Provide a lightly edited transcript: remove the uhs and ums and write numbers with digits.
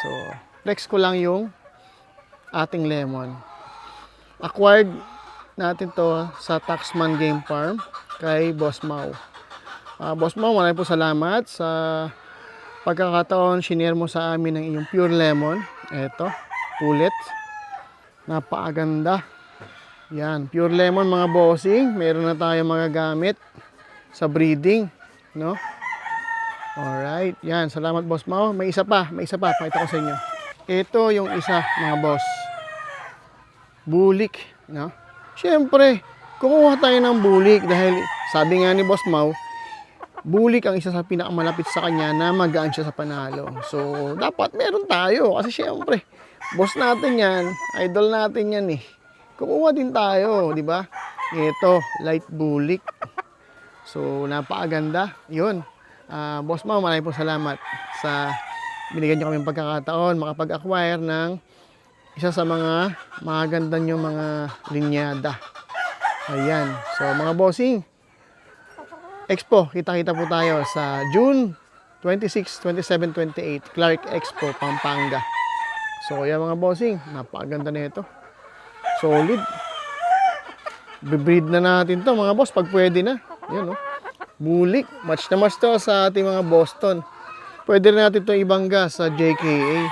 So, flex ko lang yung ating lemon. Acquired natin to sa Taxman Game Farm kay Boss Mau. Boss Mau, maraming po salamat sa pagkakataon shinare mo sa amin ng iyong pure lemon. Eto, pulit. Napakaganda. Yan, pure lemon mga bossing. Meron na tayo mga gamit sa breeding, no? Alright, yan. Salamat Boss Mau. May isa pa. Pakita ko sa inyo. Ito yung isa mga boss. Bulik, no? Siyempre, kukuha tayo ng bulik dahil sabi nga ni Boss Mau, bulik ang isa sa pinakamalapit sa kanya na magaan siya sa panalo. So, dapat meron tayo kasi siyempre, boss natin yan, idol natin yan eh. Kukuha din tayo, di ba? Ito, light bulik. So, napakaganda. Yun. Boss Mau, maraming po salamat sa binigyan nyo kami pagkakataon makapag-acquire ng isa sa mga maganda nyo mga linyada. Ayan. So, mga bossing, Expo, kita-kita po tayo sa June 26, 27, 28, Clark Expo, Pampanga. So, yan mga bossing, napakaganda na ito. Solid. Bibreed na natin to mga boss pag pwede na. Yan oh. Bulik. Match na match to sa ating mga Boston. Pwede rin natin to ibangga sa JKA.